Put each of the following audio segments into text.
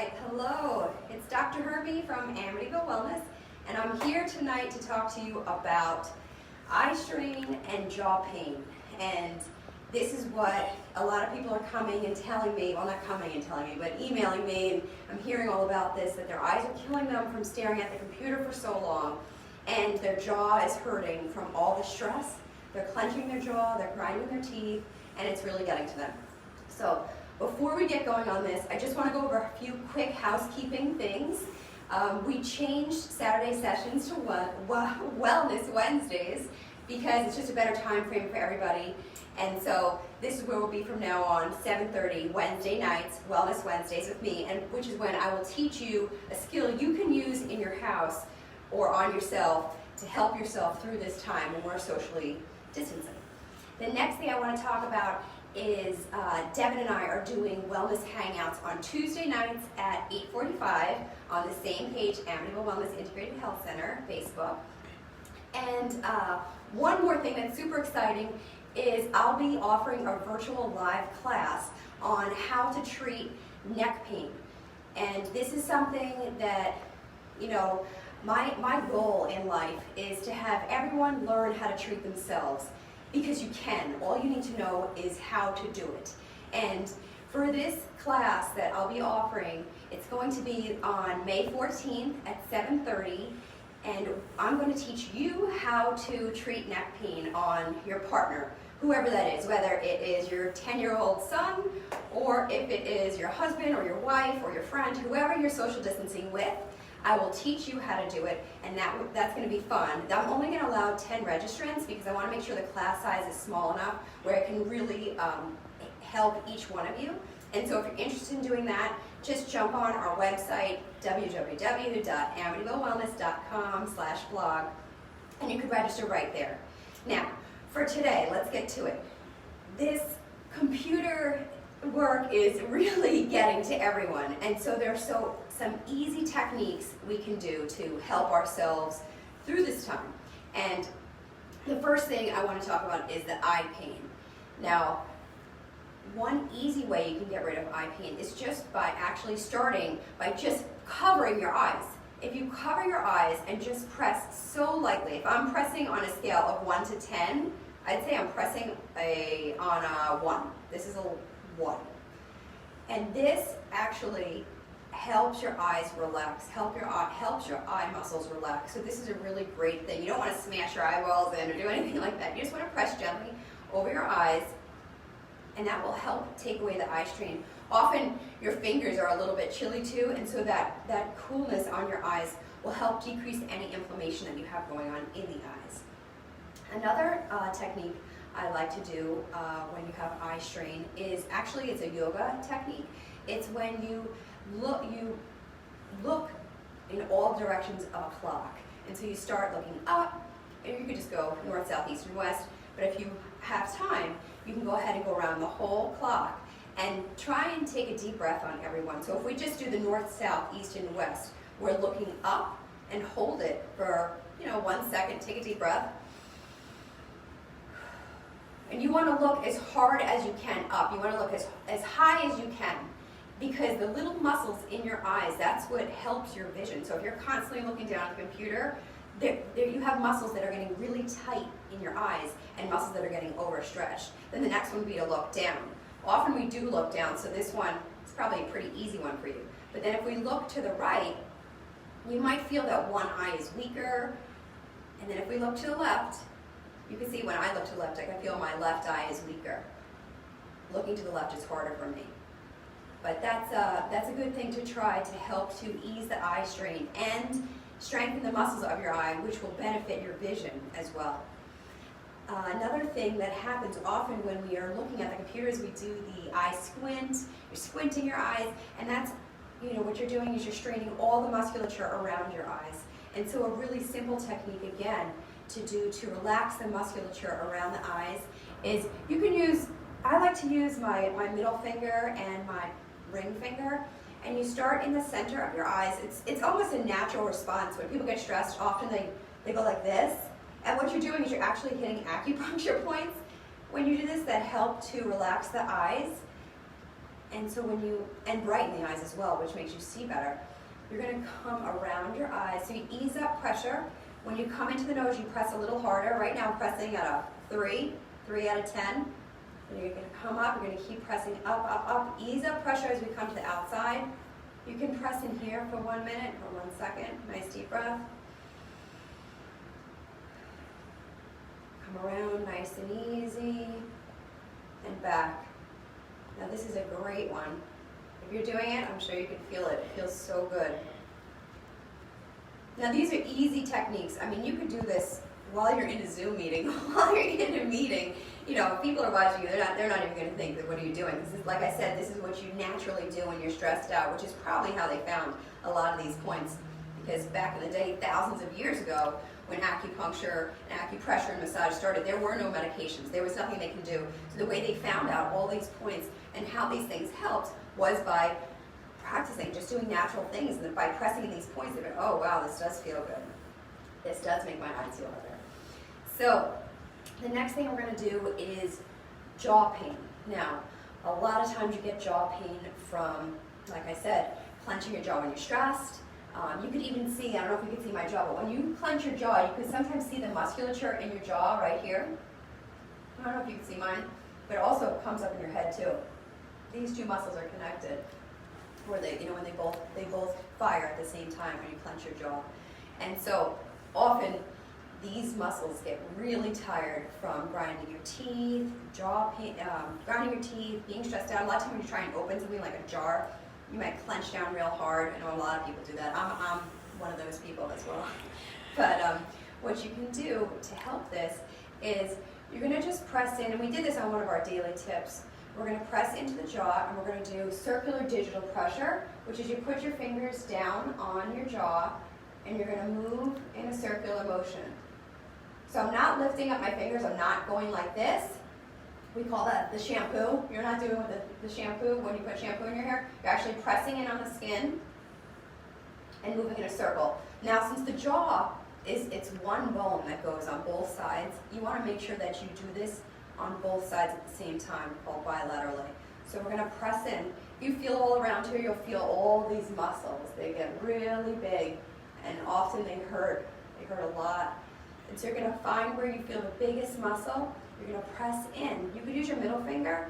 right, hello. It's Dr. Hurme from Amityville Wellness, and I'm here tonight to talk to you about eye strain and jaw pain. And this is what a lot of people are coming and telling me, well, not coming and telling me, but emailing me, and I'm hearing all about this, that their eyes are killing them from staring at the computer for so long, and their jaw is hurting from all the stress. They're clenching their jaw, they're grinding their teeth, and it's really getting to them. So before we get going on this, I just want to go over a few quick housekeeping things. We changed Saturday sessions to Wellness Wednesdays because it's just a better time frame for everybody. And so this is where we'll be from now on, 7:30 Wednesday nights, Wellness Wednesdays with me, and which is when I will teach you a skill you can use in your house or on yourself to help yourself through this time when we're socially distancing. The next thing I want to talk about is Devin and I are doing wellness hangouts on Tuesday nights at 8:45 on the same page, Amityville Wellness Integrated Health Center, Facebook. And one more thing that's super exciting is I'll be offering a virtual live class on how to treat neck pain. And this is something that, you know, my goal in life is to have everyone learn how to treat themselves. Because you can. All you need to know is how to do it. And for this class that I'll be offering, it's going to be on May 14th at 7:30, and I'm going to teach you how to treat neck pain on your partner, whoever that is, whether it is your 10-year-old son, or if it is your husband or your wife or your friend, whoever you're social distancing with. I will teach you how to do it, and that's going to be fun. I'm only going to allow 10 registrants because I want to make sure the class size is small enough where it can really help each one of you. And so if you're interested in doing that, just jump on our website, www.amityvillewellness.com/blog, and you can register right there. Now, for today, let's get to it. This computer work is really getting to everyone, and so there's some easy techniques we can do to help ourselves through this time. And the first thing I want to talk about is the eye pain. Now, one easy way you can get rid of eye pain is just by actually starting by just covering your eyes. If you cover your eyes and just press so lightly, if I'm pressing on a scale of 1 to 10, I'd say I'm pressing on a 1. This is a 1. And this actually helps your eyes relax, helps your eye muscles relax. So this is a really great thing. You don't want to smash your eyeballs in or do anything like that. You just want to press gently over your eyes, and that will help take away the eye strain. Often your fingers are a little bit chilly too, and so that coolness on your eyes will help decrease any inflammation that you have going on in the eyes. Another technique I like to do when you have eye strain is actually it's a yoga technique. It's when you look in all directions of a clock. And so you start looking up, and you could just go north, south, east, and west. But if you have time, you can go ahead and go around the whole clock and try and take a deep breath on everyone. So if we just do the north, south, east, and west, we're looking up and hold it for 1 second. Take a deep breath. And you want to look as hard as you can up. You want to look as high as you can, because the little muscles in your eyes, that's what helps your vision. So if you're constantly looking down at the computer, you have muscles that are getting really tight in your eyes and muscles that are getting overstretched. Then the next one would be to look down. Often we do look down, so this one is probably a pretty easy one for you. But then if we look to the right, you might feel that one eye is weaker. And then if we look to the left, you can see when I look to the left, I can feel my left eye is weaker. Looking to the left is harder for me. But that's a good thing to try to help to ease the eye strain and strengthen the muscles of your eye, which will benefit your vision as well. Another thing that happens often when we are looking at the computer is we do the eye squint. You're squinting your eyes, and that's, what you're doing is you're straining all the musculature around your eyes. And so a really simple technique, again, to do to relax the musculature around the eyes is I like to use my middle finger and my ring finger, and you start in the center of your eyes. It's almost a natural response. When people get stressed, often they go like this, and what you're doing is you're actually hitting acupuncture points when you do this that help to relax the eyes. And so and brighten the eyes as well, which makes you see better. You're gonna come around your eyes. So you ease up pressure. When you come into the nose, you press a little harder. Right now I'm pressing at a 3 out of 10. And you're gonna come up, you're gonna keep pressing up, up, up. Ease up pressure as we come to the outside. You can press in here for 1 minute or 1 second. Nice deep breath. Come around nice and easy. And back. Now this is a great one. If you're doing it, I'm sure you can feel it. It feels so good. Now these are easy techniques. I mean, you could do this while you're in a Zoom meeting, while you're in a meeting. You know, if people are watching you, they're not even going to think that what are you doing? This is, like I said, this is what you naturally do when you're stressed out, which is probably how they found a lot of these points. Because back in the day, thousands of years ago, when acupuncture and acupressure and massage started, there were no medications. There was nothing they could do. So the way they found out all these points and how these things helped was by practicing, just doing natural things. And then by pressing in these points, they go, oh wow, this does feel good. This does make my eyes feel better. So the next thing we're going to do is jaw pain. Now, a lot of times you get jaw pain from, like I said, clenching your jaw when you're stressed. You could even see, I don't know if you can see my jaw, but when you clench your jaw, you can sometimes see the musculature in your jaw right here. I don't know if you can see mine, but it also comes up in your head too. These two muscles are connected, where they, when they both fire at the same time when you clench your jaw. And so often these muscles get really tired from grinding your teeth, jaw pain, grinding your teeth, being stressed out. A lot of times when you try and open something like a jar, you might clench down real hard. I know a lot of people do that. I'm one of those people as well. But what you can do to help this is you're going to just press in, and we did this on one of our daily tips. We're going to press into the jaw, and we're going to do circular digital pressure, which is you put your fingers down on your jaw, and you're going to move in a circular motion. So I'm not lifting up my fingers. I'm not going like this. We call that the shampoo. You're not doing with the shampoo when you put shampoo in your hair. You're actually pressing in on the skin and moving in a circle. Now, since the jaw it's one bone that goes on both sides, you want to make sure that you do this on both sides at the same time, called bilaterally. So we're going to press in. If you feel all around here, you'll feel all these muscles. They get really big, and often they hurt. They hurt a lot. And so you're going to find where you feel the biggest muscle. You're going to press in. You could use your middle finger.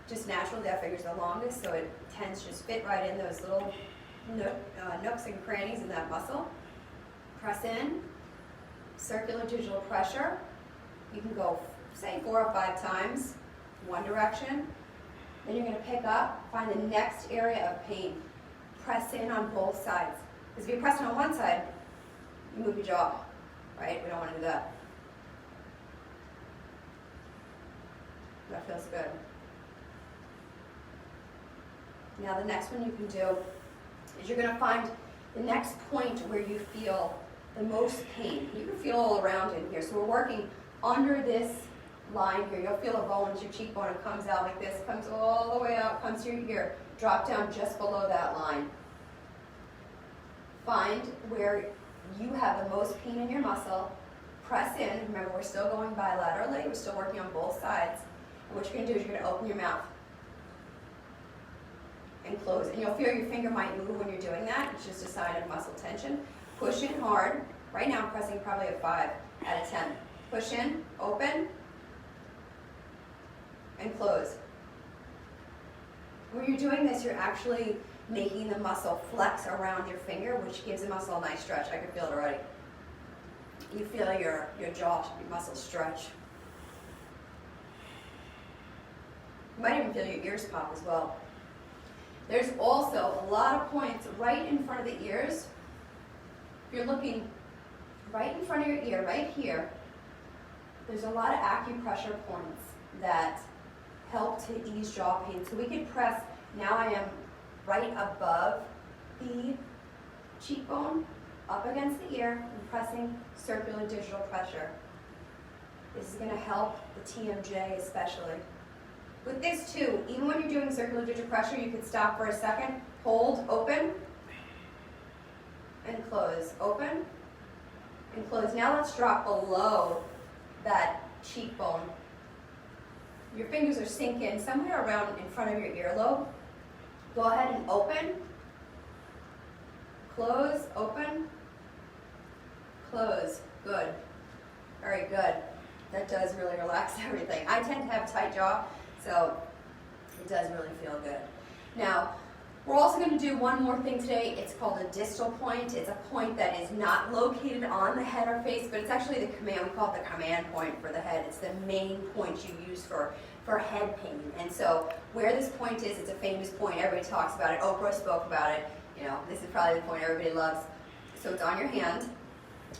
Just naturally, that finger's the longest, so it tends to just fit right in those little nooks and crannies in that muscle. Press in. Circular digital pressure. You can go, say, 4 or 5 times, one direction. Then you're going to pick up, find the next area of pain. Press in on both sides. Because if you're pressing on one side, you move your jaw, right? We don't want to do that. That feels good. Now the next one you can do is you're going to find the next point where you feel the most pain. You can feel all around in here. So we're working under this line here. You'll feel a bone as your cheekbone. It comes out like this, comes all the way out, comes to your ear. Drop down just below that line. Find where you have the most pain in your muscle. Press in. Remember, we're still going bilaterally. We're still working on both sides. And what you're going to do is you're going to open your mouth and close. And you'll feel your finger might move when you're doing that. It's just a sign of muscle tension. Push in hard. Right now I'm pressing probably a 5 out of 10. Push in, open, and close. When you're doing this, you're actually making the muscle flex around your finger, which gives the muscle a nice stretch. I can feel it already. You feel your jaw, your muscles stretch. You might even feel your ears pop as well. There's also a lot of points right in front of the ears. If you're looking right in front of your ear, right here, there's a lot of acupressure points that help to ease jaw pain. So we can press, now I am right above the cheekbone, up against the ear, and pressing circular digital pressure. This is going to help the TMJ especially. With this too, even when you're doing circular digital pressure, you can stop for a second, hold, open, and close. Open, and close. Now let's drop below that cheekbone. Your fingers are sinking somewhere around in front of your earlobe. Go ahead and open, close, open, close. Good. Very good. That does really relax everything. I tend to have tight jaw, so it does really feel good. Now, we're also going to do one more thing today. It's called a distal point. It's a point that is not located on the head or face, but it's actually the command. We call it the command point for the head. It's the main point you use for head pain. And so where this point is, it's a famous point. Everybody talks about it. Oprah spoke about it. You know, this is probably the point everybody loves. So it's on your hand.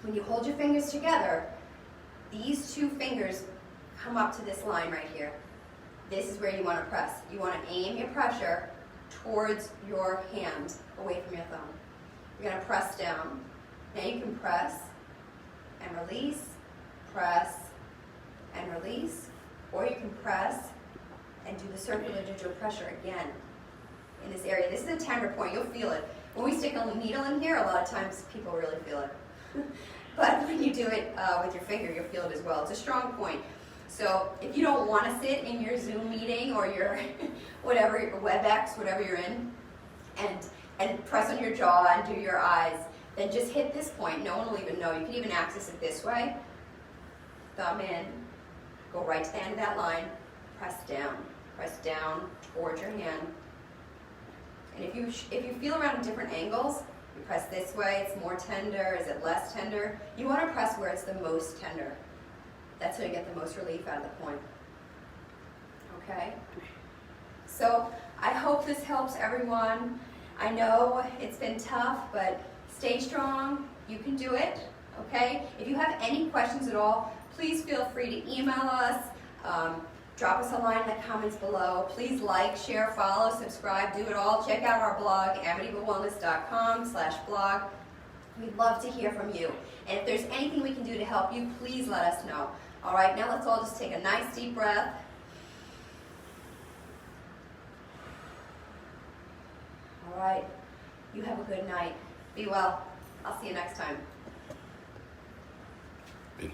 When you hold your fingers together, these two fingers come up to this line right here. This is where you want to press. You want to aim your pressure towards your hand, away from your thumb. You're going to press down. Now you can press and release, or you can press and do the circular digital pressure again in this area. This is a tender point. You'll feel it. When we stick a needle in here, a lot of times people really feel it. But when you do it with your finger, you'll feel it as well. It's a strong point. So if you don't want to sit in your Zoom meeting or your whatever, WebEx, whatever you're in, and press on your jaw and do your eyes, then just hit this point. No one will even know. You can even access it this way. Thumb in, go right to the end of that line, press down towards your hand. And if you feel around at different angles, you press this way, it's more tender, is it less tender? You want to press where it's the most tender. That's how you get the most relief out of the point. Okay? So I hope this helps everyone. I know it's been tough, but stay strong. You can do it. Okay? If you have any questions at all, please feel free to email us. Drop us a line in the comments below. Please like, share, follow, subscribe, do it all. Check out our blog, amityvillewellness.com/blog. We'd love to hear from you. And if there's anything we can do to help you, please let us know. All right, now let's all just take a nice deep breath. All right, you have a good night. Be well. I'll see you next time. Finish.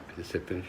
I just said finish.